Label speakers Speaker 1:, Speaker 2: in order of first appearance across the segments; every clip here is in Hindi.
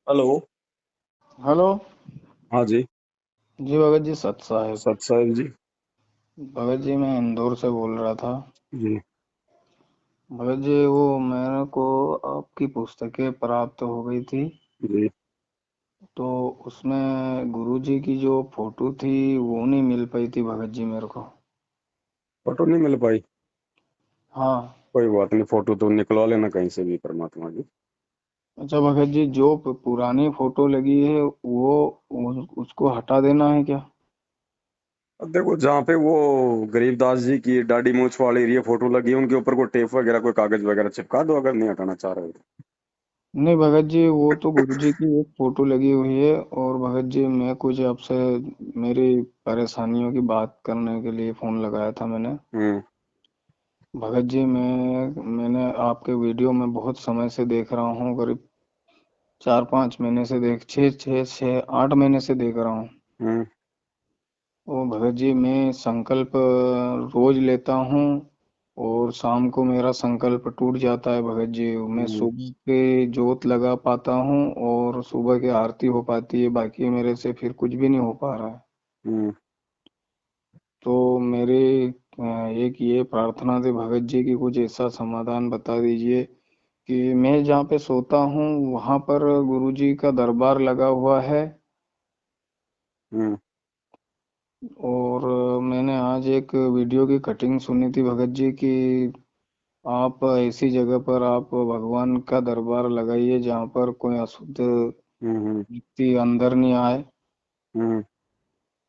Speaker 1: हेलो।
Speaker 2: हेलो।
Speaker 1: हाँ जी।
Speaker 2: जी भगत जी, सत साहेब।
Speaker 1: सत साहिब जी।
Speaker 2: भगत जी, मैं इंदौर से बोल रहा था।
Speaker 1: जी
Speaker 2: भगत जी, वो मेरे को आपकी पुस्तकें प्राप्त हो गई थी।
Speaker 1: जी।
Speaker 2: तो उसमें गुरुजी की जो फोटो थी वो नहीं मिल पाई थी भगत जी मेरे को।
Speaker 1: फोटो नहीं मिल पाई।
Speaker 2: हाँ।
Speaker 1: कोई बात नहीं, फोटो तो निकलवा लेना कहीं से भी परमात्मा की।
Speaker 2: अच्छा भगत जी, जो पुरानी फोटो लगी है वो उसको हटा देना है क्या?
Speaker 1: अब देखो, जहाँ पे वो गरीबदास जी की दाढ़ी मूछ वाली ये फोटो लगी है उनके ऊपर कोई टेप वगैरह कोई कागज वगैरह चिपका दो, अगर नहीं हटाना चाह रहे हो तो।
Speaker 2: नहीं भगत जी, वो तो गुरुजी की एक फोटो लगी हुई है। और भगत जी, मैं कुछ आपसे मेरी परेशानियों की बात करने के लिए फोन लगाया था मैंने।
Speaker 1: हम्म।
Speaker 2: भगत जी, मैंने आपके वीडियो में बहुत समय से देख रहा हूँ, करीब 4-5 महीने से देख 6-8 महीने से देख रहा हूँ।
Speaker 1: हम्म।
Speaker 2: वो भगत जी, मैं संकल्प रोज लेता हूँ और शाम को मेरा संकल्प टूट जाता है भगत जी। मैं
Speaker 1: हम्म।
Speaker 2: सुबह के जोत लगा पाता हूँ और सुबह की आरती हो पाती है, बाकी मेरे से फिर कुछ भी नहीं हो पा रहा है।
Speaker 1: हम्म।
Speaker 2: तो मेरी एक ये प्रार्थना थी भगत जी की, कुछ ऐसा समाधान बता दीजिए कि मैं जहाँ पे सोता हूँ वहाँ पर गुरुजी का दरबार लगा हुआ है।
Speaker 1: हम्म।
Speaker 2: और मैंने आज एक वीडियो की कटिंग सुनी थी भगत जी की, आप ऐसी जगह पर आप भगवान का दरबार लगाइए जहाँ पर कोई अशुद्ध
Speaker 1: हम्म।
Speaker 2: व्यक्ति अंदर नहीं आए।
Speaker 1: हम्म।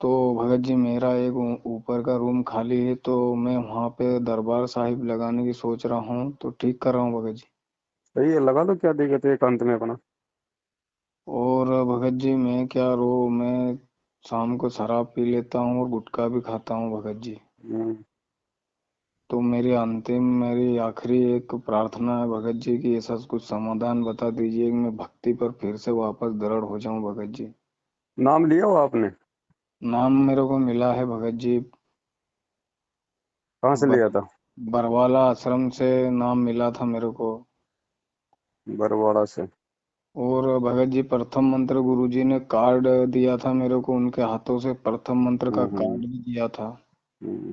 Speaker 2: तो भगत जी, मेरा एक ऊपर का रूम खाली है, तो मैं वहाँ पे दरबार साहिब लगाने की सोच रहा हूँ, तो ठीक कर रहा हूँ भगत जी।
Speaker 1: सही है, लगा दो, क्या दिक्कत है एकांत में अपना।
Speaker 2: और भगत जी, मैं शाम को शराब पी लेता हूँ और गुटखा भी खाता हूँ भगत जी।
Speaker 1: हम्म।
Speaker 2: तो मेरी आखिरी एक प्रार्थना है भगत जी की, ऐसा कुछ समाधान बता दीजिए कि मैं भक्ति पर फिर से वापस दृढ़ हो जाऊं भगत जी।
Speaker 1: नाम लिया हो आपने?
Speaker 2: नाम मेरे को मिला है भगत जी।
Speaker 1: कहाँ से
Speaker 2: बर,
Speaker 1: लिया था?
Speaker 2: बरवाला आश्रम से नाम मिला था मेरे को।
Speaker 1: बरवाड़ा से।
Speaker 2: और भगत जी, प्रथम मंत्र गुरुजी ने कार्ड दिया था मेरे को, उनके हाथों से प्रथम मंत्र का
Speaker 1: हम्म।
Speaker 2: कार्ड भी दिया था।
Speaker 1: हम्म।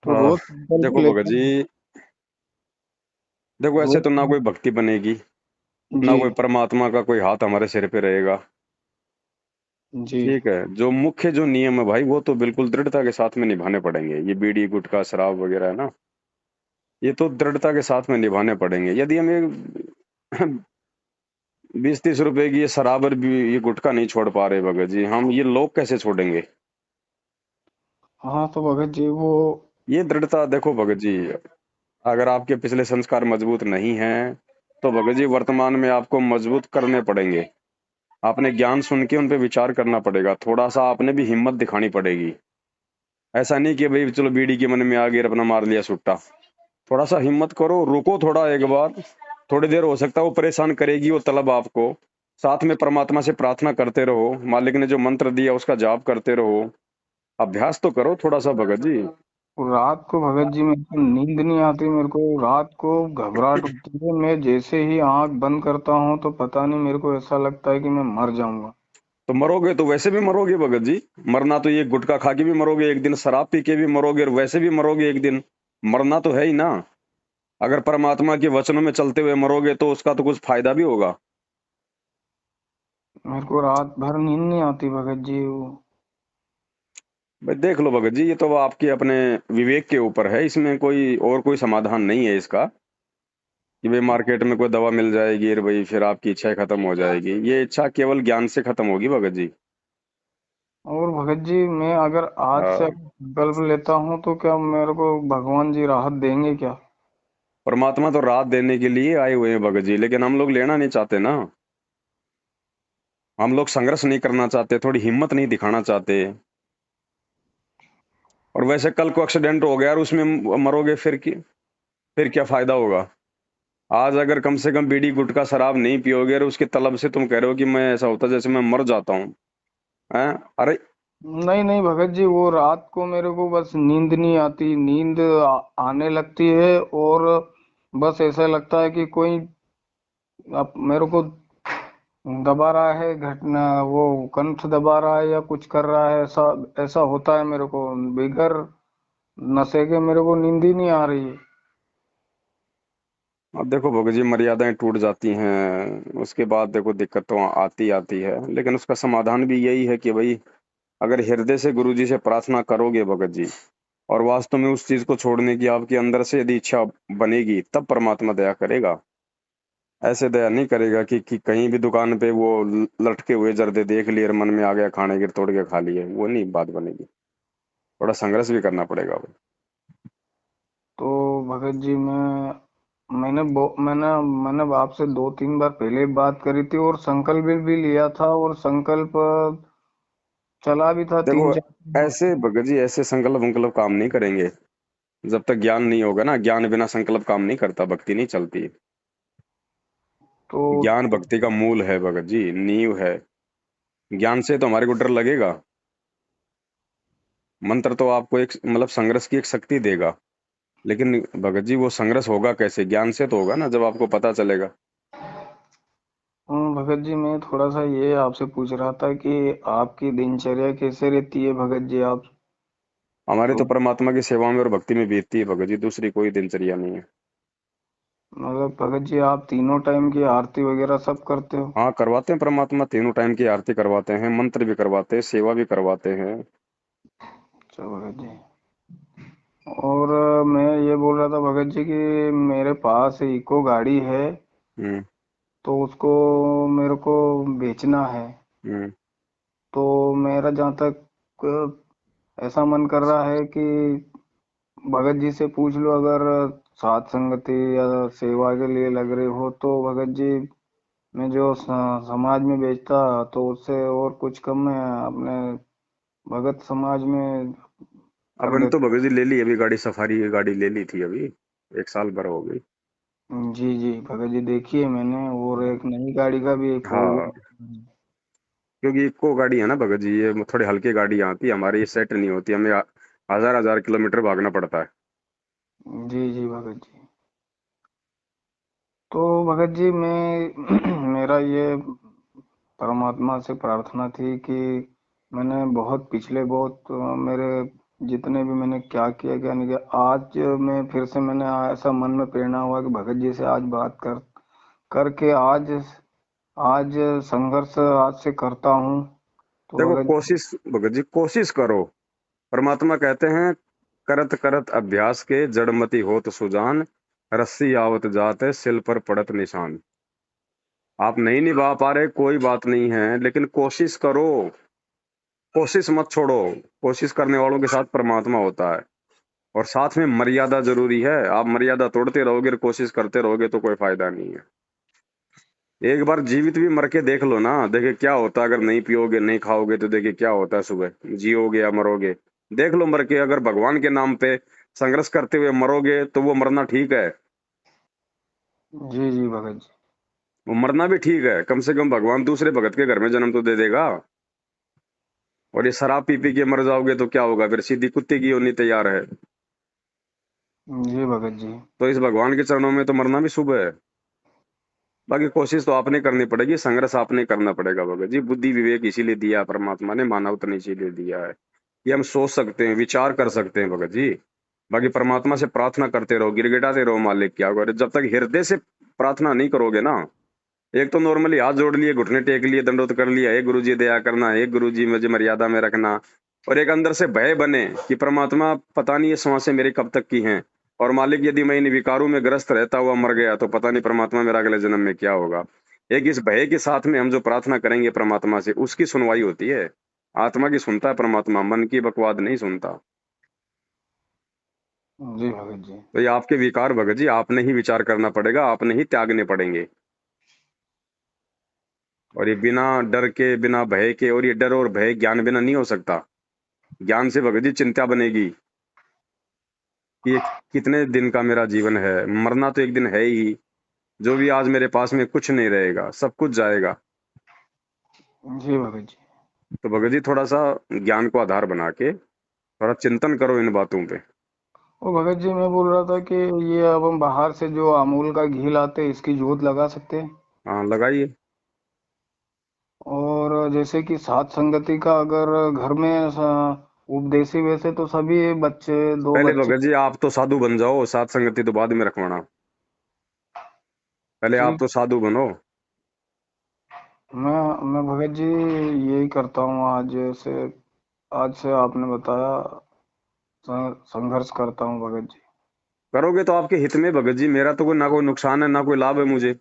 Speaker 2: तो
Speaker 1: हाँ।
Speaker 2: रोज संकल्प
Speaker 1: देखो भगत
Speaker 2: लेता
Speaker 1: जी,
Speaker 2: हूँ।
Speaker 1: देखो ऐसे
Speaker 2: रोज।
Speaker 1: तो ना कोई भक्ति बनेगी, ना
Speaker 2: जी।
Speaker 1: कोई परमात्मा का कोई हाथ हमारे सिर पे रहेगा।
Speaker 2: जी।
Speaker 1: ठीक है, जो मुख्य जो नियम है भाई वो तो बिल्कुल दृढ़ता के साथ में निभाने पड़ेंगे। ये बीड़ी गुटखा शराब वगैरह है ना, ये तो दृढ़ता के साथ में निभाने पड़ेंगे। यदि हम ये 20-30 रुपए की ये शराब और ये गुटखा नहीं छोड़ पा रहे भगत जी, हम ये लोग कैसे छोड़ेंगे?
Speaker 2: हाँ तो भगत जी वो।
Speaker 1: ये दृढ़ता देखो भगत जी, अगर आपके पिछले संस्कार मजबूत नहीं हैं तो भगत जी वर्तमान में आपको मजबूत करने पड़ेंगे। आपने ज्ञान सुन के उन पे विचार करना पड़ेगा, थोड़ा सा आपने भी हिम्मत दिखानी पड़ेगी। ऐसा नहीं कि भाई चलो बीड़ी के मन में आ गया और अपना मार लिया सुट्टा। थोड़ा सा हिम्मत करो, रुको थोड़ा एक बार। थोड़ी देर हो सकता है वो परेशान करेगी वो तलब आपको। साथ में परमात्मा से प्रार्थना करते रहो, मालिक ने जो मंत्र दिया उसका जाप करते रहो। अभ्यास तो करो थोड़ा सा भगत जी।
Speaker 2: रात को भगत जी मेरे को नींद नहीं आती, मेरे को रात को घबराहट होती है। मैं जैसे ही आंख बंद करता हूँ तो पता नहीं, मेरे को ऐसा लगता है कि मैं मर जाऊंगा।
Speaker 1: तो मरोगे तो वैसे भी मरोगे भगत जी। मरना तो ये गुटखा खा के भी मरोगे एक दिन, शराब पी के भी मरोगे और वैसे भी मरोगे एक दिन। मरना तो है ही ना। अगर परमात्मा के वचनों में चलते हुए मरोगे तो उसका तो कुछ फायदा भी होगा।
Speaker 2: मेरे को रात भर नींद नहीं आती भगत जी वो।
Speaker 1: भाई देख लो भगत जी, ये तो आपके अपने विवेक के ऊपर है, इसमें कोई और कोई समाधान नहीं है इसका कि भाई मार्केट में कोई दवा मिल जाएगी और भाई फिर आपकी इच्छा खत्म हो जाएगी। ये इच्छा केवल ज्ञान से खत्म होगी भगत जी।
Speaker 2: और भगत जी, मैं अगर आज से
Speaker 1: हाँ।
Speaker 2: संकल्प लेता हूँ तो क्या मेरे को भगवान जी राहत देंगे क्या?
Speaker 1: परमात्मा तो राहत देने के लिए आए हुए हैं भगत जी, लेकिन हम लोग लेना नहीं चाहते ना। हम लोग संघर्ष नहीं करना चाहते, थोड़ी हिम्मत नहीं दिखाना चाहते। और वैसे कल को एक्सीडेंट हो गया और उसमें मरोगे फिर क्या फायदा होगा? आज अगर कम से कम बीड़ी गुटखा शराब नहीं पियोगे और उसके तलब से तुम कह रहे हो कि मैं ऐसा होता जैसे मैं मर जाता हूँ। हैं? अरे।
Speaker 2: नहीं नहीं भगत जी, वो रात को मेरे को बस नींद नहीं आती, नींद आने लगती है। और बस ऐसा लगता है कि कोई अब मेरे को दबा रहा है, घटना वो कंठ दबा रहा है या कुछ कर रहा है, ऐसा ऐसा होता है मेरे को। बिगर नशे के मेरे को नींद ही नहीं आ रही है।
Speaker 1: अब देखो भगत जी, मर्यादाएं टूट जाती हैं, उसके बाद देखो दिक्कत तो आती आती है, लेकिन उसका समाधान भी यही है कि भाई अगर हृदय से गुरु जी से प्रार्थना करोगे भगत जी, और वास्तव में उस चीज को छोड़ने की आपके अंदर से यदि इच्छा बनेगी, तब परमात्मा दया करेगा। ऐसे दया नहीं करेगा कि कहीं भी दुकान पे वो लटके हुए जर्दे देख लिए और मन में आ गया खाने के, तोड़ के खा लिए, वो नहीं बात बनेगी। थोड़ा संघर्ष भी करना पड़ेगा भाई।
Speaker 2: तो भगत जी मैंने आपसे 2-3 बार पहले बात करी थी और संकल्प भी लिया था, और संकल्प चला भी था
Speaker 1: देखो,
Speaker 2: 3-4 दिन।
Speaker 1: ऐसे भगत जी ऐसे संकल्प विकल्प काम नहीं करेंगे। जब तक ज्ञान नहीं होगा ना, ज्ञान बिना संकल्प काम नहीं करता, भक्ति नहीं चलती।
Speaker 2: तो
Speaker 1: ज्ञान भक्ति का मूल है भगत जी, नींव है। ज्ञान से तो हमारे को डर लगेगा। मंत्र तो आपको एक मतलब संघर्ष की एक शक्ति देगा, लेकिन भगत जी वो संघर्ष होगा कैसे? ज्ञान से तो होगा ना, जब आपको पता चलेगा।
Speaker 2: भगत जी मैं थोड़ा सा ये आपसे पूछ रहा था कि आपकी दिनचर्या कैसे रहती है भगत जी? आप
Speaker 1: हमारे तो
Speaker 2: तो
Speaker 1: परमात्मा की सेवा में और भक्ति में बीतती है भगत जी, दूसरी कोई दिनचर्या नहीं है।
Speaker 2: मतलब भगत जी आप तीनों टाइम की आरती वगैरह सब करते हो?
Speaker 1: हाँ, करवाते हैं, परमात्मा तीनों टाइम की आरती करवाते हैं, मंत्र भी करवाते हैं, सेवा भी करवाते हैं।
Speaker 2: अच्छा भगत जी। और मैं ये बोल रहा था भगत जी कि मेरे पास इको गाड़ी है,
Speaker 1: हम्म।
Speaker 2: तो उसको मेरे को बेचना है।
Speaker 1: हम्म।
Speaker 2: तो मेरा जहाँ तक ऐसा मन कर रहा है कि भगत जी से पूछ लो, अगर साथ संगति या सेवा के लिए लग रहे हो तो भगत जी मैं जो समाज में बेचता तो उससे और कुछ कम में अपने भगत समाज में कर
Speaker 1: अपन तो
Speaker 2: देता।
Speaker 1: भगत जी ले ली अभी गाड़ी, सफारी की गाड़ी ले ली थी अभी, 1 साल भर हो गई।
Speaker 2: जी जी भगत जी देखिए मैंने, और एक नई गाड़ी का भी एक फोर
Speaker 1: हाँ,
Speaker 2: व्हीलर।
Speaker 1: क्योंकि इको गाड़ी है ना भगत जी, ये थोड़ी हल्की गाड़ी आती है, हमारी ये सेट नहीं होती, हमें हजार हजार किलोमीटर भागना पड़ता है।
Speaker 2: जी जी भगत जी। तो भगत जी मैं मेरा ये परमात्मा से प्रार्थना थी कि मैंने बहुत पिछले बहुत मेरे जितने भी मैंने क्या नहीं किया, आज मैं फिर से मैंने ऐसा मन में प्रेरणा हुआ कि भगत जी से आज बात करके आज आज संघर्ष आज से करता हूँ। तो
Speaker 1: देखो,
Speaker 2: भगत
Speaker 1: कोशिश भगत जी कोशिश करो। परमात्मा कहते हैं, करत करत अभ्यास के जड़मति होत सुजान, रस्सी आवत जात सिल पर पड़त निशान। आप नहीं निभा पा रहे, कोई बात नहीं है, लेकिन कोशिश करो। कोशिश मत छोड़ो। कोशिश करने वालों के साथ परमात्मा होता है, और साथ में मर्यादा जरूरी है। आप मर्यादा तोड़ते रहोगे और कोशिश करते रहोगे तो कोई फायदा नहीं है। एक बार जीवित भी मर के देख लो ना, देखिए क्या होता है। अगर नहीं पियोगे नहीं खाओगे तो देखिए क्या होता है, सुबह जियोगे या मरोगे। देख लो मर के, अगर भगवान के नाम पे संघर्ष करते हुए मरोगे तो वो मरना ठीक है।
Speaker 2: जी जी भगत जी।
Speaker 1: वो मरना भी ठीक है, कम से कम भगवान दूसरे भगत के घर में जन्म तो दे देगा। और ये शराब पी पी के मर जाओगे तो क्या होगा? फिर सीधी कुत्ते की होनी तैयार है।
Speaker 2: जी भगत जी।
Speaker 1: तो इस भगवान के चरणों में तो मरना भी शुभ है। बाकी कोशिश तो आपने करनी पड़ेगी, संघर्ष आपने करना पड़ेगा भगत जी। बुद्धि विवेक इसीलिए दिया परमात्मा ने, मानव तन इसीलिए दिया है कि हम सोच सकते हैं, विचार कर सकते हैं भगत जी। बाकी परमात्मा से प्रार्थना करते रहो, गिड़गिड़ाते रहो, मालिक क्या करे। जब तक हृदय से प्रार्थना नहीं करोगे ना, एक तो नॉर्मली हाथ जोड़ लिए, घुटने टेक लिए, दंडोत कर लिया, हे गुरु जी दया करना, हे गुरु जी मुझे मर्यादा में रखना, और एक अंदर से भय बने कि परमात्मा पता नहीं ये सांसें मेरी कब तक की हैं, और मालिक यदि मैं इन विकारों में ग्रस्त रहता हुआ मर गया तो पता नहीं परमात्मा मेरा अगले जन्म में क्या होगा। एक इस भय के साथ में हम जो प्रार्थना करेंगे परमात्मा से, उसकी सुनवाई होती है। आत्मा की सुनता है परमात्मा, मन की बकवाद नहीं सुनता।
Speaker 2: जी भगत जी।
Speaker 1: तो ये आपके विकार भगत जी आपने ही विचार करना पड़ेगा, आपने ही त्यागने पड़ेंगे। और ये बिना डर के, बिना भय के, और ये डर और भय ज्ञान बिना नहीं हो सकता। ज्ञान से भगत जी चिंता बनेगी कि ये कितने दिन का मेरा जीवन है, मरना तो एक दिन है ही। जो भी आज मेरे पास में कुछ नहीं रहेगा, सब कुछ जाएगा।
Speaker 2: जी भगत जी।
Speaker 1: तो भगत जी थोड़ा सा ज्ञान को आधार बना के थोड़ा चिंतन करो इन बातों पे।
Speaker 2: वो भगत जी मैं बोल रहा था कि ये अब हम बाहर से जो अमूल का घी लाते हैं इसकी जोत लगा सकते हैं।
Speaker 1: हाँ लगाइए।
Speaker 2: और जैसे कि सात संगति का अगर घर में उपदेशी वैसे तो सभी बच्चे दो
Speaker 1: पहले
Speaker 2: बच्चे।
Speaker 1: भगत जी आप तो साधु बन जाओ, सात संगति तो बाद में रखवाना। पहले आप
Speaker 2: ठीक।
Speaker 1: तो साधु बनो।
Speaker 2: मैं भगत जी यही करता हूँ आज से आपने बताया संघर्ष करता हूँ भगत जी।
Speaker 1: करोगे तो आपके हित में भगत जी, मेरा तो कोई ना कोई नुकसान है ना कोई लाभ है मुझे।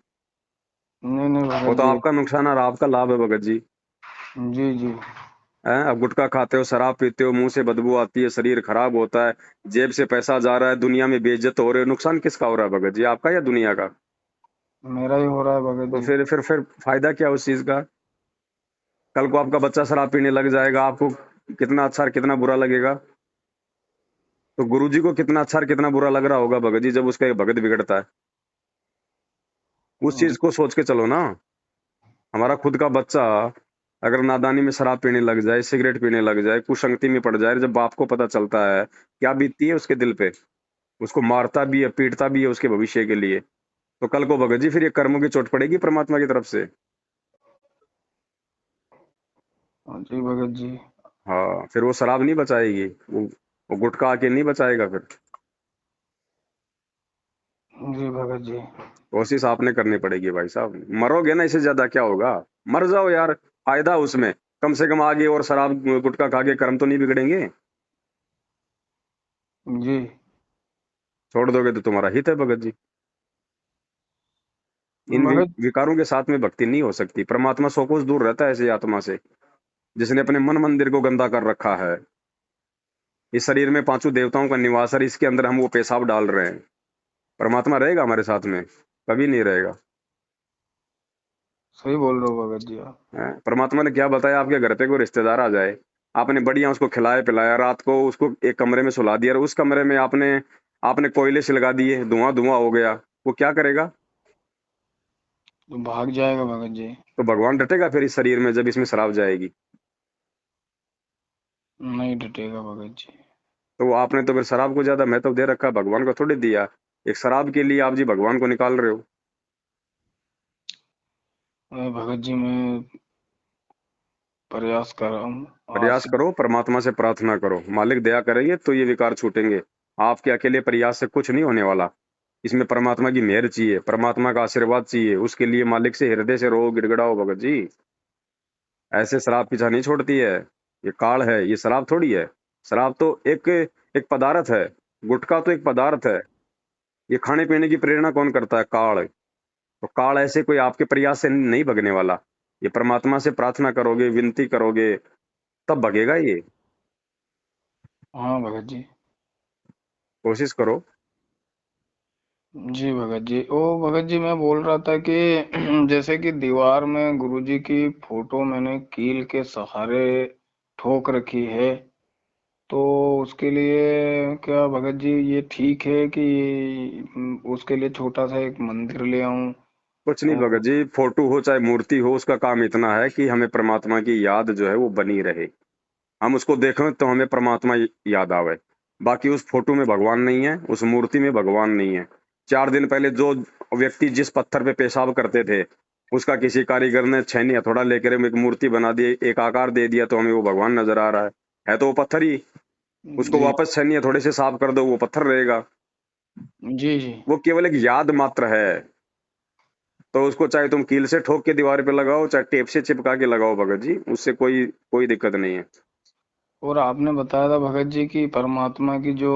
Speaker 2: नहीं नहीं
Speaker 1: वो
Speaker 2: भगत
Speaker 1: तो
Speaker 2: जी।
Speaker 1: आपका नुकसान है और आपका लाभ है भगत जी।
Speaker 2: जी जी।
Speaker 1: हैं, अब गुटखा खाते हो, शराब पीते हो, मुंह से बदबू आती है, शरीर खराब होता है, जेब से पैसा जा रहा है, दुनिया में बेइज्जत हो रहे हो, नुकसान किसका हो रहा है भगत जी, आपका या दुनिया का?
Speaker 2: मेरा ही हो रहा है भगत
Speaker 1: तो
Speaker 2: जी।
Speaker 1: फिर फायदा क्या उस चीज का? कल को आपका बच्चा शराब पीने लग जाएगा, आपको कितना अच्छा और कितना बुरा लगेगा? तो गुरुजी को कितना अच्छा और कितना बुरा लग रहा होगा भगत जी, जब उसका एक भगत बिगड़ता है। उस
Speaker 2: जी
Speaker 1: चीज को सोच के चलो ना। हमारा खुद का बच्चा अगर नादानी में शराब पीने लग जाए, सिगरेट पीने लग जाए, कुसंगति में पड़ जाए, जब बाप को पता चलता है, क्या बीतती है उसके दिल पे? उसको मारता भी है, पीटता भी है उसके भविष्य के लिए। तो कल को भगत जी फिर ये कर्मों की चोट पड़ेगी परमात्मा की तरफ से।
Speaker 2: जी भगत जी।
Speaker 1: हाँ, फिर वो शराब नहीं बचाएगी, वो गुटखा आके नहीं बचाएगा फिर।
Speaker 2: जी भगत जी।
Speaker 1: कोशिश आपने करनी पड़ेगी भाई साहब, मरोगे ना, इससे ज्यादा क्या होगा? मर जाओ यार, फायदा उसमें। कम से कम आगे और शराब गुटखा खा के कर्म तो नहीं बिगड़ेंगे।
Speaker 2: जी
Speaker 1: छोड़ दोगे तो तुम्हारा हित है भगत जी। इन
Speaker 2: भगत।
Speaker 1: विकारों के साथ में भक्ति नहीं हो सकती। परमात्मा सौ कोस दूर रहता है ऐसी आत्मा से, जिसने अपने मन मंदिर को गंदा कर रखा है। इस शरीर में पांचों देवताओं का निवास है, इसके अंदर हम वो पेशाब डाल रहे हैं। परमात्मा रहेगा हमारे साथ में? कभी नहीं रहेगा।
Speaker 2: सही बोल रहे हो भगत जी आप।
Speaker 1: हैं? परमात्मा ने क्या बताया? आपके घर पे कोई रिश्तेदार आ जाए, आपने बढ़िया उसको खिलाया पिलाया, रात को उसको एक कमरे में सुला दिया और उस कमरे में आपने आपने कोयले से लगा दिए, धुआं धुआं हो गया, वो क्या करेगा?
Speaker 2: तो भाग जाएगा भगत जी।
Speaker 1: तो भगवान डटेगा फिर इस शरीर में जब इसमें शराब जाएगी?
Speaker 2: नहीं डटेगा भगत जी।
Speaker 1: तो वो आपने तो फिर शराब को ज्यादा महत्व दे रखा, भगवान को थोड़ी दिया। एक शराब के लिए आप जी भगवान को निकाल रहे हो।
Speaker 2: भगत जी मैं प्रयास कर रहा हूँ आज
Speaker 1: प्रयास
Speaker 2: से।
Speaker 1: करो, परमात्मा से प्रार्थना करो, मालिक दया करेंगे तो ये विकार छूटेंगे। आपके अकेले प्रयास से कुछ नहीं होने वाला। इसमें परमात्मा की मेहर चाहिए, परमात्मा का आशीर्वाद चाहिए, उसके लिए मालिक से हृदय से रो गिड़गिड़ाओ भगत जी। ऐसे शराब पीछा नहीं छोड़ती है। ये काल है, ये शराब थोड़ी है। शराब तो एक एक पदार्थ है। गुटखा तो एक पदार्थ है। ये खाने पीने की प्रेरणा कौन करता है? काल। तो काल ऐसे कोई आपके प्रयास से नहीं भगने वाला। ये परमात्मा से प्रार्थना करोगे, विनती करोगे, तब भगेगा ये।
Speaker 2: हाँ भगत जी।
Speaker 1: कोशिश करो।
Speaker 2: जी भगत जी। ओ भगत जी मैं बोल रहा था कि जैसे कि दीवार में गुरुजी की फोटो मैंने कील के सहारे ठोक रखी है, तो उसके लिए क्या भगत जी ये ठीक है कि उसके लिए छोटा सा एक मंदिर ले आऊं?
Speaker 1: कुछ नहीं
Speaker 2: और
Speaker 1: भगत जी, फोटो हो चाहे मूर्ति हो, उसका काम इतना है कि हमें परमात्मा की याद जो है वो बनी रहे। हम उसको देखें तो हमें परमात्मा याद आवे। बाकी उस फोटो में भगवान नहीं है, उस मूर्ति में भगवान नहीं है। 4 दिन पहले जो व्यक्ति जिस पत्थर पे पेशाब करते थे, उसका किसी कारीगर ने छेनी हथौड़ा लेकर एक मूर्ति बना दी, एक आकार दे दिया, तो हमें वो भगवान नजर आ रहा है तो वो पत्थर ही। उसको
Speaker 2: जी
Speaker 1: वापस छेनी हथौड़े से साफ कर दो, वो पत्थर रहेगा।
Speaker 2: जी जी।
Speaker 1: वो केवल एक याद मात्र है। तो उसको चाहे तुम कील से ठोक के दीवार पे लगाओ, चाहे टेप से चिपका के लगाओ भगत जी, उससे कोई कोई दिक्कत नहीं है।
Speaker 2: और आपने बताया था भगत जी कि परमात्मा की जो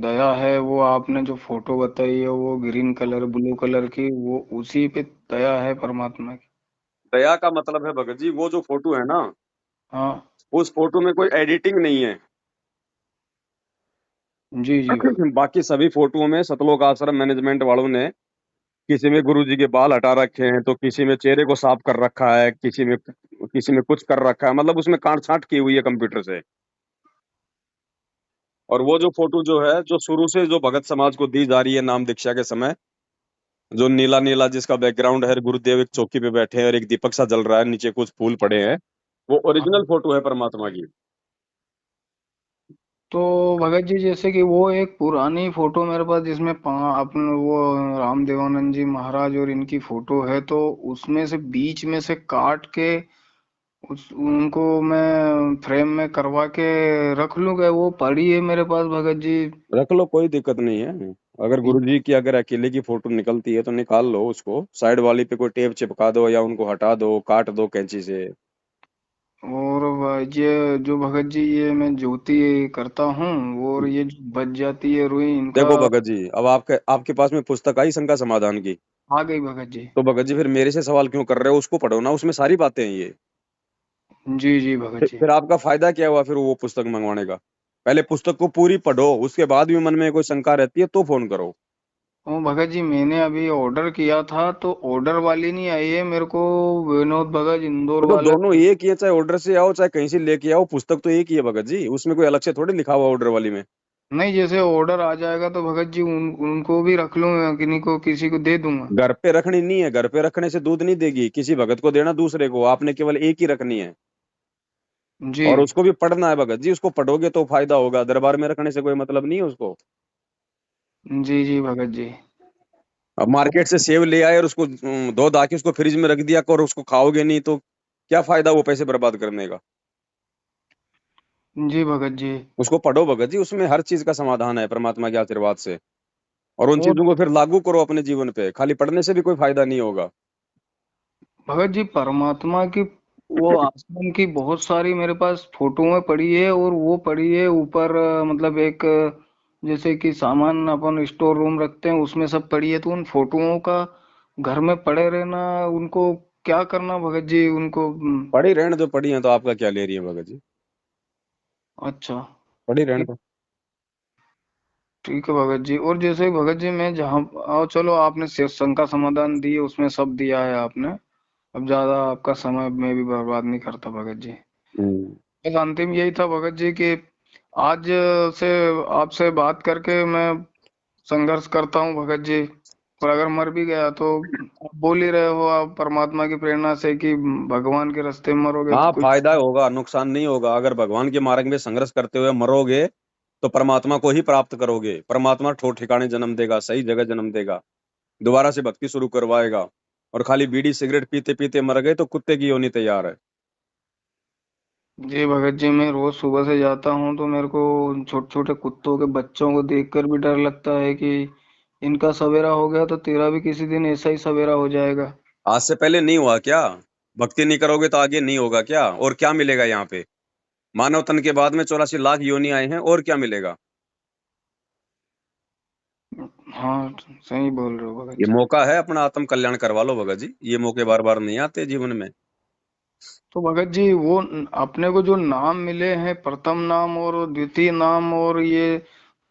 Speaker 2: दया है वो आपने जो फोटो बताई है वो ग्रीन कलर ब्लू कलर की, वो उसी पे दया है परमात्मा की।
Speaker 1: दया का मतलब है भगत जी, वो जो फोटो है ना,
Speaker 2: हाँ।
Speaker 1: उस फोटो में कोई एडिटिंग नहीं है।
Speaker 2: जी जी भगत।
Speaker 1: बाकी सभी फोटोओं में सतलोक आश्रम मैनेजमेंट वालों ने किसी में गुरु जी के बाल हटा रखे हैं, तो किसी में चेहरे को साफ कर रखा है, किसी में कुछ कर रखा है, मतलब उसमें काट छांट की हुई है कंप्यूटर से। और वो जो फोटो जो है, जो शुरू से जो भगत समाज को दी जा रही है नाम दीक्षा के समय, जो नीला नीला जिसका बैकग्राउंड है, गुरुदेव एक चौकी पे बैठे हैं और एक दीपक सा जल रहा है, नीचे कुछ फूल पड़े हैं, वो
Speaker 2: हाँ।
Speaker 1: ओरिजिनल फोटो है परमात्मा की।
Speaker 2: तो भगत जी जैसे कि वो एक पुरानी फोटो मेरे पास जिसमें अपने वो राम देवानंद जी महाराज और इनकी फोटो है, तो उसमें से बीच में से काट के उस उनको मैं फ्रेम में करवा के रख लूंगा। वो पड़ी है मेरे पास भगत जी।
Speaker 1: रख लो, कोई दिक्कत नहीं है। अगर गुरुजी की अगर अकेले की फोटो निकलती है तो निकाल लो उसको, साइड वाली पे कोई टेप चिपका दो या उनको हटा दो, काट दो कैंची से।
Speaker 2: और ये जो भगत जी ये मैं ज्योति करता हूँ, और ये जो बच जाती है रुई इनका।
Speaker 1: देखो भगत जी, अब आपके आपके पास में पुस्तक आई शंका समाधान की,
Speaker 2: आ गई भगत जी।
Speaker 1: तो भगत जी फिर मेरे से सवाल क्यों कर रहे हो? उसको पढ़ो ना, उसमें सारी बातें हैं ये।
Speaker 2: जी जी भगत जी।
Speaker 1: फिर आपका फायदा क्या हुआ फिर वो पुस्तक मंगवाने का? पहले पुस्तक को पूरी पढ़ो, उसके बाद भी मन में कोई शंका रहती है तो फोन करो।
Speaker 2: ओ भगत जी, मैंने अभी ऑर्डर किया था तो ऑर्डर वाली नहीं आई है मेरे को। विनोद भगत इंदौर
Speaker 1: तो
Speaker 2: वाला।
Speaker 1: दोनों एक ही है, चाहे ऑर्डर से आओ चाहे कहीं से लेके आओ, पुस्तक तो एक ही है भगत जी, उसमें कोई अलग से थोड़ी लिखा हुआ ऑर्डर वाली में।
Speaker 2: नहीं, जैसे ऑर्डर आ जाएगा तो भगत जी उनको भी रख लूंगा, किन्हीं को किसी को दे दूंगा।
Speaker 1: घर पे रखनी नहीं है, घर पे रखने से दूध नहीं देगी, किसी भगत को देना दूसरे को, आपने केवल एक ही रखनी है।
Speaker 2: जी
Speaker 1: और उसको भी पढ़ना है भगत जी, उसको पढ़ोगे तो फायदा होगा, दरबार में रखने से कोई मतलब नहीं है उसको।
Speaker 2: जी जी भगत जी।
Speaker 1: अब मार्केट से सेब ले आए और उसको धो धा के उसको फ्रिज में रख दिया और उसको खाओगे नहीं तो क्या फायदा वो पैसे बर्बाद करने का?
Speaker 2: जी भगत जी।
Speaker 1: उसको पढ़ो भगत जी, उसमें हर चीज का समाधान है परमात्मा के आशीर्वाद से। और उन
Speaker 2: और
Speaker 1: चीजों को फिर लागू करो अपने जीवन पे, खाली पढ़ने से भी कोई फायदा नहीं होगा।
Speaker 2: भगत जी परमात्मा की वो आश्रम की बहुत सारी मेरे पास फोटोएं पड़ी है, और वो पड़ी है ऊपर मतलब एक जैसे कि सामान अपन स्टोर रूम रखते हैं उसमें सब पड़ी है। तो उन फोटोओं का घर में पड़े रहना, उनको क्या करना भगत जी उनको
Speaker 1: पढ़ी रहने दो, पढ़ी है तो आपका क्या ले रही है भगत जी?
Speaker 2: अच्छा।
Speaker 1: पढ़ी रहने
Speaker 2: ठीक।
Speaker 1: दो।
Speaker 2: ठीक है भगत जी। और जैसे भगत जी मैं जहाँ आओ, चलो आपने शंका समाधान दिए, उसमें सब दिया है आपने। अब ज्यादा आपका समय मैं भी बर्बाद नहीं करता भगत जी।
Speaker 1: हम्म।
Speaker 2: बस अंतिम यही था भगत जी कि आज से आपसे बात करके मैं संघर्ष करता हूँ भगत जी। और अगर मर भी गया तो आप बोल ही रहे हो आप परमात्मा की प्रेरणा से कि भगवान के रास्ते में मरोगे तो
Speaker 1: हाँ,
Speaker 2: कुछ।
Speaker 1: फायदा होगा, नुकसान नहीं होगा। अगर भगवान के मार्ग में संघर्ष करते हुए मरोगे तो परमात्मा को ही प्राप्त करोगे। परमात्मा ठोर ठिकाने जन्म देगा, सही जगह जन्म देगा, दोबारा से भक्ति शुरू करवाएगा। और खाली बीड़ी सिगरेट पीते पीते मर गए तो कुत्ते की होनी तैयार है।
Speaker 2: जी भगत जी, मैं रोज सुबह से जाता हूँ तो मेरे को छोटे छोटे कुत्तों के बच्चों को देखकर भी डर लगता है कि इनका सवेरा हो गया तो तेरा भी किसी दिन ऐसा ही सवेरा हो जाएगा।
Speaker 1: आज से पहले नहीं हुआ क्या? भक्ति नहीं करोगे तो आगे नहीं होगा क्या? और क्या मिलेगा यहाँ पे? मानव तन के बाद में 84 लाख योनि आए हैं, और क्या मिलेगा?
Speaker 2: हाँ, सही बोल रहे हो भगत
Speaker 1: ये
Speaker 2: जी।
Speaker 1: मौका है, अपना आत्म कल्याण करवा लो भगत जी, ये मौके बार बार नहीं आते जीवन में।
Speaker 2: तो भगत जी वो अपने को जो नाम मिले हैं, प्रथम नाम और द्वितीय नाम और ये,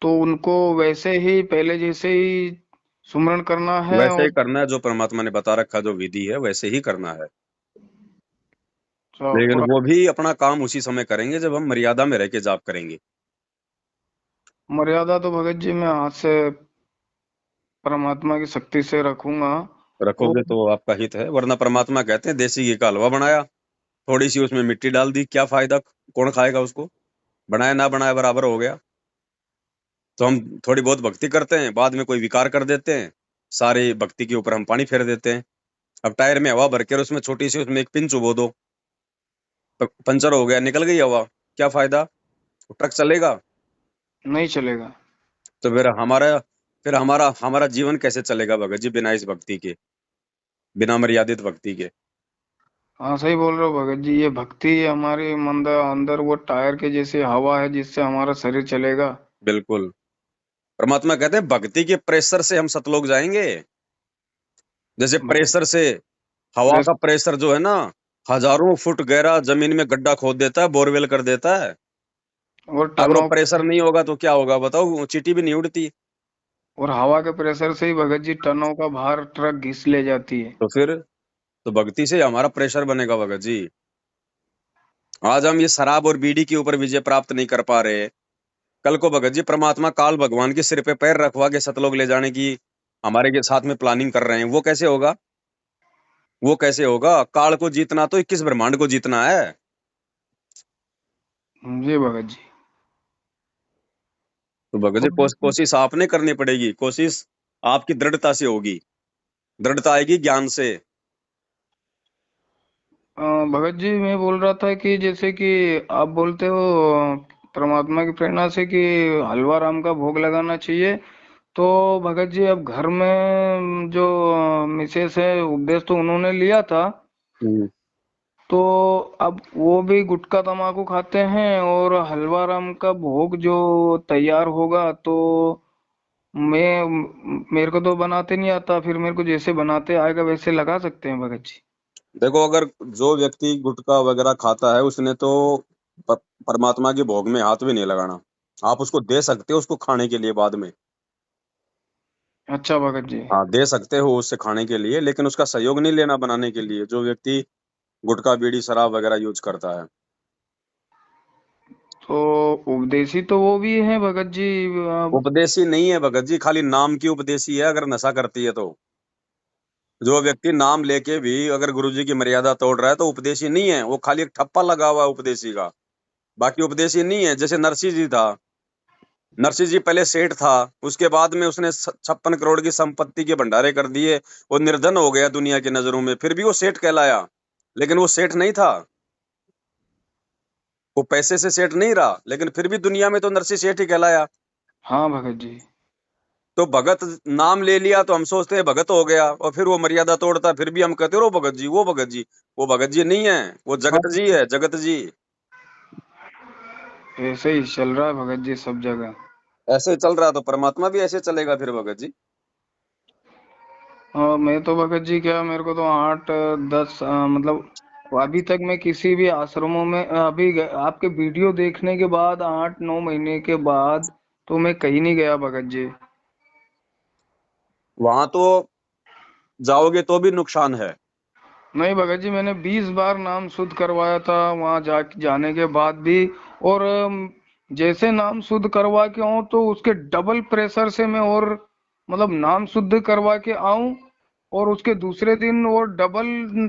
Speaker 2: तो उनको वैसे ही पहले जैसे ही सुमरण करना है
Speaker 1: वैसे ही
Speaker 2: और
Speaker 1: करना है, जो परमात्मा ने बता रखा, जो विधि है वैसे ही करना है। लेकिन
Speaker 2: और
Speaker 1: वो भी अपना काम उसी समय करेंगे जब हम मर्यादा में रह के जाप करेंगे।
Speaker 2: मर्यादा तो भगत जी मैं आज से परमात्मा की शक्ति से रखूंगा। और
Speaker 1: रखोगे तो आपका हित है, वरना परमात्मा कहते हैं देसी घी का हलवा बनाया, थोड़ी सी उसमें मिट्टी डाल दी, क्या फायदा? कौन खाएगा उसको? बनाया ना बनाया बराबर हो गया। तो हम थोड़ी बहुत भक्ति करते हैं, बाद में कोई विकार कर देते हैं, सारी भक्ति के ऊपर हम पानी फेर देते हैं। अब टायर में हवा भर के और उसमें छोटी सी उसमें एक पिन चुबो दो, पंचर हो गया, निकल गई हवा, क्या फायदा? ट्रक चलेगा?
Speaker 2: नहीं चलेगा।
Speaker 1: तो फिर हमारा हमारा जीवन कैसे चलेगा भगत जी, बिना इस भक्ति के, बिना मर्यादित भक्ति के?
Speaker 2: हाँ सही बोल रहे हो भगत जी, ये भक्ति हमारे अंदर अंदर वो टायर के जैसे हवा है जिससे हमारा शरीर चलेगा।
Speaker 1: बिल्कुल। परमात्मा कहते हैं भक्ति के प्रेशर से हम सतलोक जाएंगे। जैसे प्रेशर से, हवा
Speaker 2: प्रेस
Speaker 1: का प्रेशर जो है ना, हजारों फुट गहरा जमीन में गड्ढा खोद देता है, बोरवेल कर देता है।
Speaker 2: और
Speaker 1: अगर वो
Speaker 2: टनों
Speaker 1: प्रेशर नहीं होगा तो क्या होगा बताओ? चींटी भी नहीं उड़ती।
Speaker 2: और हवा के प्रेशर से ही भगत जी टनों का भार ट्रक घिस ले जाती है।
Speaker 1: तो फिर, तो भक्ति से हमारा प्रेशर बनेगा भगत जी। आज हम ये शराब और बीड़ी के ऊपर विजय प्राप्त नहीं कर पा रहे, कल को भगत जी परमात्मा काल भगवान के सिर पे पैर रखवा के सतलोक ले जाने की हमारे के साथ में प्लानिंग कर रहे हैं, वो कैसे होगा? वो कैसे होगा? काल को जीतना तो 21 ब्रह्मांड को जीतना है।
Speaker 2: जी भगत जी।
Speaker 1: तो भगत जी कोशिश आपने करनी पड़ेगी, कोशिश आपकी दृढ़ता से होगी, दृढ़ता आएगी ज्ञान से।
Speaker 2: भगत जी मैं बोल रहा था कि जैसे कि आप बोलते हो परमात्मा की प्रेरणा से कि हलवा राम का भोग लगाना चाहिए, तो भगत जी अब घर में जो मिसेस है उपदेश तो उन्होंने लिया था,
Speaker 1: हम्म।
Speaker 2: तो अब वो भी गुटखा तंबाकू खाते हैं और हलवा राम का भोग जो तैयार होगा तो मेरे को तो बनाते नहीं आता, फिर मेरे को जैसे बनाते आएगा वैसे लगा सकते हैं भगत जी।
Speaker 1: देखो, अगर जो व्यक्ति गुटखा वगैरह खाता है उसने तो परमात्मा के भोग में हाथ भी नहीं लगाना। आप उसको दे सकते हो उसको खाने के लिए बाद में।
Speaker 2: अच्छा भगत जी।
Speaker 1: हाँ, दे सकते हो उससे खाने के लिए, लेकिन उसका सहयोग नहीं लेना बनाने के लिए, जो व्यक्ति गुटखा बीड़ी शराब वगैरह यूज करता है।
Speaker 2: तो उपदेशी तो वो भी है भगत जी।
Speaker 1: उपदेशी नहीं है भगत जी, खाली नाम की उपदेशी है अगर नशा करती है तो। जो व्यक्ति नाम लेके भी अगर गुरुजी की मर्यादा तोड़ रहा है तो उपदेशी नहीं है, वो खाली एक ठप्पा लगा हुआ है उपदेशी का। बाकी उपदेशी नहीं है। जैसे नरसिंह जी था, नरसिंह जी पहले सेठ था, उसके बाद में उसने 56 करोड़ की संपत्ति के भंडारे कर दिए, वो निर्धन हो गया दुनिया की नजरों में, फिर भी वो सेठ कहलाया। लेकिन वो सेठ नहीं था, वो पैसे से सेठ नहीं रहा, लेकिन फिर भी दुनिया में तो नरसिंह सेठ ही कहलाया।
Speaker 2: हाँ भगत जी।
Speaker 1: तो भगत नाम ले लिया तो हम सोचते हैं भगत हो गया, और फिर वो मर्यादा तोड़ता फिर भी हम कहते हो भगत जी, वो भगत जी। वो भगत जी नहीं है, वो
Speaker 2: हाँ,
Speaker 1: जगत जी है, जगत जी।
Speaker 2: ऐसे ही चल रहा है भगत जी सब जगह।
Speaker 1: ऐसे ही चल रहा तो परमात्मा भी ऐसे चलेगा फिर भगत जी।
Speaker 2: मैं तो भगत जी क्या, मेरे को तो 8 10 मतलब अभी तक मैं किसी भी आश्रमों में आपके वीडियो देखने के बाद 8 9 महीने के बाद तो मैं कहीं नहीं गया भगत जी।
Speaker 1: वहां तो जाओगे तो भी नुकसान है।
Speaker 2: नहीं भगत जी, मैंने 20 बार नाम शुद्ध करवाया था वहां जाने के बाद भी। और जैसे नाम शुद्ध करवा के आऊं तो उसके डबल प्रेशर से मैं और मतलब नाम शुद्ध करवा के आऊं, और उसके दूसरे दिन वो डबल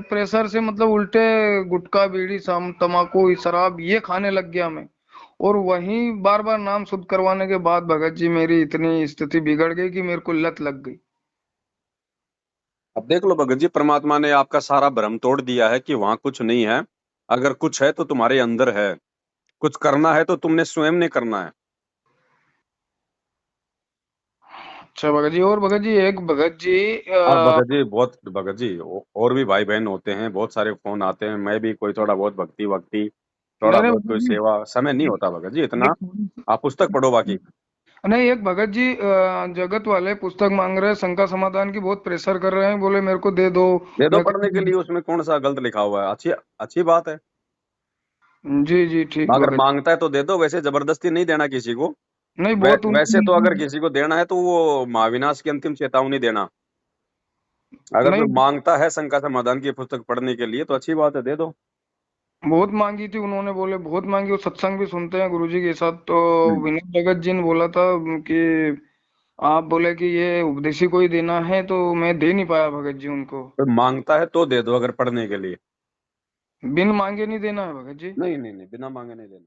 Speaker 2: प्रेशर से मतलब उल्टे गुटखा बीड़ी तम्बाकू शराब ये खाने लग गया मैं। और वहीं बार बार नाम शुद्ध करवाने के बाद भगत जी मेरी इतनी स्थिति बिगड़ गई कि मेरे को लत लग गई।
Speaker 1: अब देख लो भगत जी, परमात्मा ने आपका सारा भ्रम तोड़ दिया है कि वहां कुछ नहीं है। अगर कुछ है तो तुम्हारे अंदर है। कुछ करना है तो तुमने स्वयं ने करना है।
Speaker 2: अच्छा भगत जी, और भगत जी एक भगत जी
Speaker 1: हाँ भगत जी, बहुत भगत जी, और भी भाई बहन होते हैं, बहुत सारे फोन आते हैं, मैं भी कोई थोड़ा बहुत भक्ति वक्ति, थोड़ा
Speaker 2: नहीं नहीं
Speaker 1: बहुत
Speaker 2: भगत
Speaker 1: कोई
Speaker 2: जी,
Speaker 1: सेवा, समय नहीं होता भगत जी इतना।
Speaker 2: एक
Speaker 1: आप पुस्तक पढ़ो बाकी।
Speaker 2: नहीं एक भगत जी जगत वाले पुस्तक मांग रहे हैं, शंका समाधान की बहुत प्रेशर कर रहे हैं, बोले मेरे को दे दो।
Speaker 1: दे दो
Speaker 2: मैं
Speaker 1: पढ़ने के लिए, उसमें कौन सा गलत लिखा हुआ है? अच्छी अच्छी बात है।
Speaker 2: जी जी ठीक
Speaker 1: अगर
Speaker 2: भगत।
Speaker 1: मांगता है तो दे दो, वैसे जबरदस्ती नहीं देना किसी को।
Speaker 2: नहीं बहुत
Speaker 1: वैसे तो अगर
Speaker 2: उनकी
Speaker 1: किसी को देना है तो वो महाविनाश की अंतिम चेतावनी देना। अगर कोई
Speaker 2: नहीं,
Speaker 1: मांगता है शंका समाधान की पुस्तक पढ़ने के लिए तो अच्छी बात है, दे दो।
Speaker 2: बहुत मांगी थी उन्होंने, बोले बहुत मांगी, वो सत्संग भी सुनते हैं गुरुजी के साथ, तो
Speaker 1: हम्म।
Speaker 2: विनय भगत जी ने बोला था कि आप बोले कि ये उपदेशी को ही देना है, तो मैं दे नहीं पाया भगत जी उनको।
Speaker 1: कोई मांगता है तो दे दो अगर पढ़ने के लिए।
Speaker 2: बिन मांगे नहीं देना है भगत जी।
Speaker 1: नहीं नहीं नहीं, बिना मांगे नहीं देना।